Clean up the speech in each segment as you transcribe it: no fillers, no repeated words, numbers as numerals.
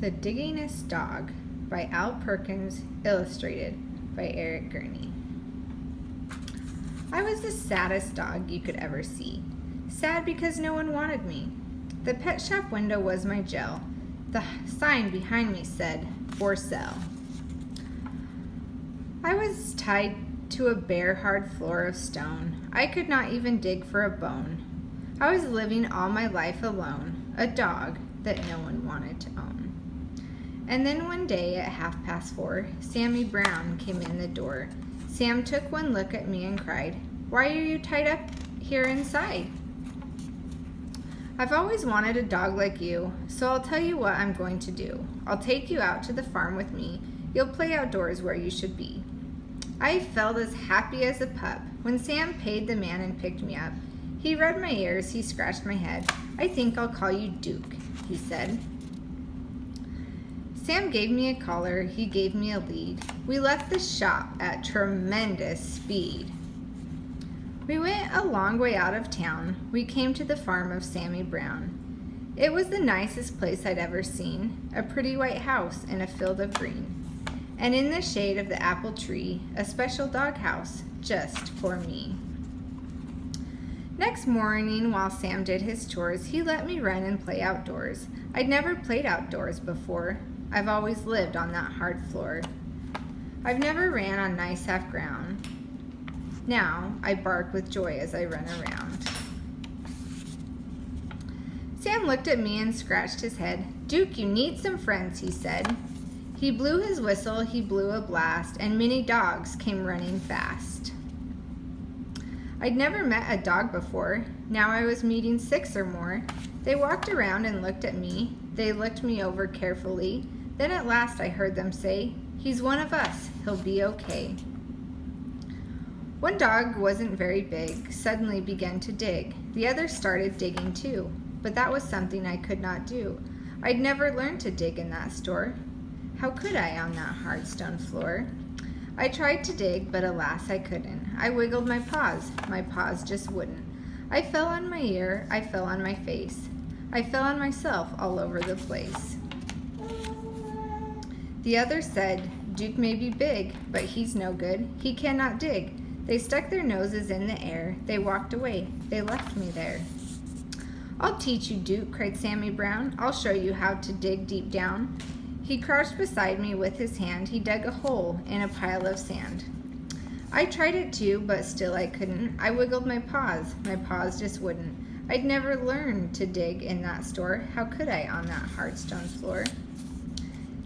The Digging-est Dog by Al Perkins, illustrated by Eric Gurney. I was the saddest dog you could ever see. Sad because no one wanted me. The pet shop window was my jail. The sign behind me said, "For sale." I was tied to a bare, hard floor of stone. I could not even dig for a bone. I was living all my life alone, a dog that no one wanted to own. And then one day at 4:30, Sammy Brown came in the door. Sam took one look at me and cried, "Why are you tied up here inside?" "I've always wanted a dog like you, so I'll tell you what I'm going to do. I'll take you out to the farm with me. You'll play outdoors where you should be." I felt as happy as a pup when Sam paid the man and picked me up. He rubbed my ears, he scratched my head. "I think I'll call you Duke," he said. Sam gave me a collar, he gave me a lead. We left the shop at tremendous speed. We went a long way out of town. We came to the farm of Sammy Brown. It was the nicest place I'd ever seen, a pretty white house in a field of green. And in the shade of the apple tree, a special dog house just for me. Next morning, while Sam did his chores, he let me run and play outdoors. I'd never played outdoors before. I've always lived on that hard floor. I've never ran on nice half ground. Now I bark with joy as I run around. Sam looked at me and scratched his head. "Duke, you need some friends," he said. He blew his whistle, he blew a blast, and many dogs came running fast. I'd never met a dog before. Now I was meeting 6 or more. They walked around and looked at me. They looked me over carefully. Then at last I heard them say, "He's one of us. He'll be okay." One dog wasn't very big, suddenly began to dig. The others started digging too, but that was something I could not do. I'd never learned to dig in that store. How could I on that hard stone floor? I tried to dig, but alas, I couldn't. I wiggled my paws just wouldn't. I fell on my ear, I fell on my face. I fell on myself all over the place. The others said, "Duke may be big, but he's no good. He cannot dig." They stuck their noses in the air. They walked away. They left me there. "I'll teach you, Duke," cried Sammy Brown. "I'll show you how to dig deep down." He crouched beside me with his hand. He dug a hole in a pile of sand. I tried it too, but still I couldn't. I wiggled my paws just wouldn't. I'd never learned to dig in that store. How could I on that hard stone floor?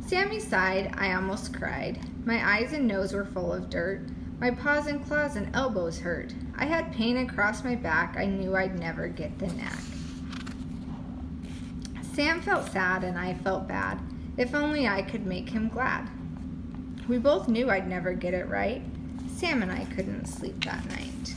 Sammy sighed. I almost cried. My eyes and nose were full of dirt. My paws and claws and elbows hurt. I had pain across my back. I knew I'd never get the knack. Sam felt sad and I felt bad. If only I could make him glad. We both knew I'd never get it right. Sam and I couldn't sleep that night.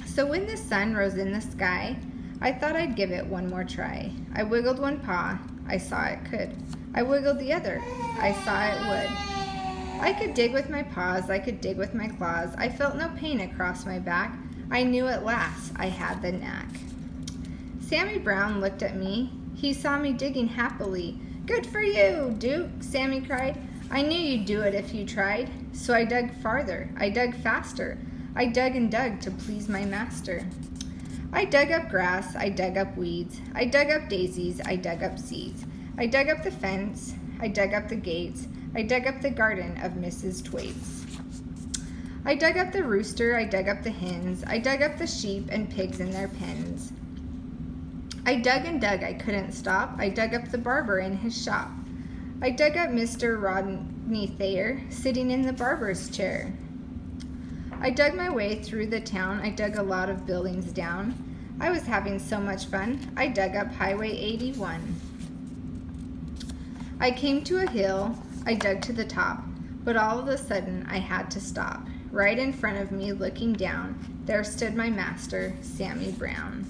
So when the sun rose in the sky, I thought I'd give it one more try. I wiggled one paw. I saw it could. I wiggled the other. I saw it would. I could dig with my paws. I could dig with my claws. I felt no pain across my back. I knew at last I had the knack. Sammy Brown looked at me. He saw me digging happily. "Good for you, Duke," Sammy cried. "I knew you'd do it if you tried." So I dug farther. I dug faster. I dug and dug to please my master. I dug up grass. I dug up weeds. I dug up daisies. I dug up seeds. I dug up the fence. I dug up the gates. I dug up the garden of Mrs. Twaits. I dug up the rooster. I dug up the hens. I dug up the sheep and pigs in their pens. I dug and dug, I couldn't stop. I dug up the barber in his shop. I dug up Mr. Rodney Thayer, sitting in the barber's chair. I dug my way through the town. I dug a lot of buildings down. I was having so much fun. I dug up Highway 81. I came to a hill. I dug to the top. But all of a sudden, I had to stop. Right in front of me, looking down, there stood my master, Sammy Brown.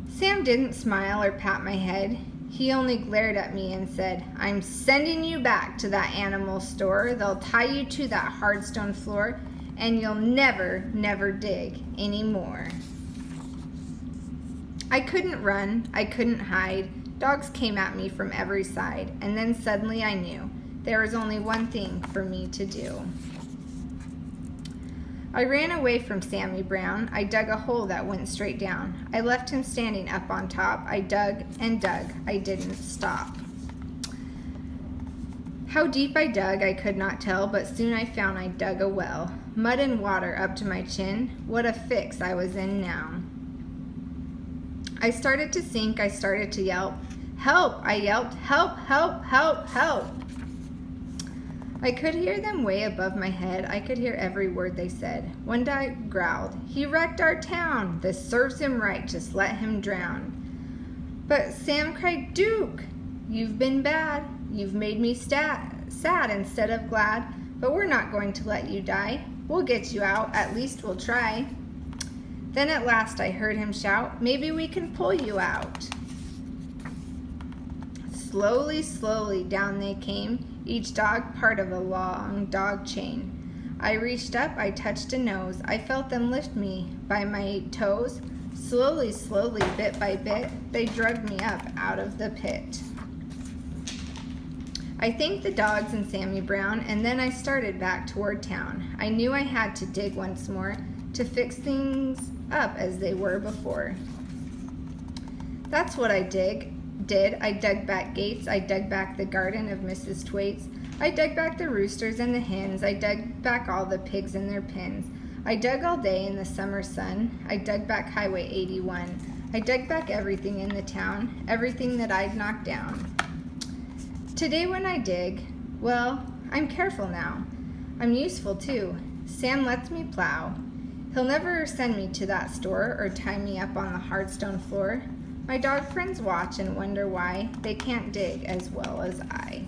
Sam didn't smile or pat my head. He only glared at me and said, "I'm sending you back to that animal store. They'll tie you to that hard stone floor, and you'll never dig anymore." I couldn't run, I couldn't hide. Dogs came at me from every side, and then suddenly I knew there was only one thing for me to do. I ran away from Sammy Brown. I dug a hole that went straight down. I left him standing up on top. I dug and dug. I didn't stop. How deep I dug, I could not tell, but soon I found I dug a well. Mud and water up to my chin. What a fix I was in now. I started to sink. I started to yelp. Help! I yelped. Help! Help! Help! Help! I could hear them way above my head. I could hear every word they said. One dog growled, "He wrecked our town. This serves him right. Just let him drown." But Sam cried, "Duke, you've been bad. You've made me sad instead of glad. But we're not going to let you die. We'll get you out. At least we'll try." Then at last I heard him shout, "Maybe we can pull you out." Slowly, slowly down they came, each dog part of a long dog chain. I reached up, I touched a nose. I felt them lift me by my toes. Slowly, slowly, bit by bit, they dragged me up out of the pit. I thanked the dogs and Sammy Brown, and then I started back toward town. I knew I had to dig once more to fix things up as they were before. That's what I did. I dug back gates. I dug back the garden of Mrs. Twaits. I dug back the roosters and the hens. I dug back all the pigs in their pens. I dug all day in the summer sun. I dug back Highway 81. I dug back everything in the town, everything that I'd knocked down. Today when I dig, well, I'm careful now. I'm useful too. Sam lets me plow. He'll never send me to that store or tie me up on the hard stone floor. My dog friends watch and wonder why they can't dig as well as I.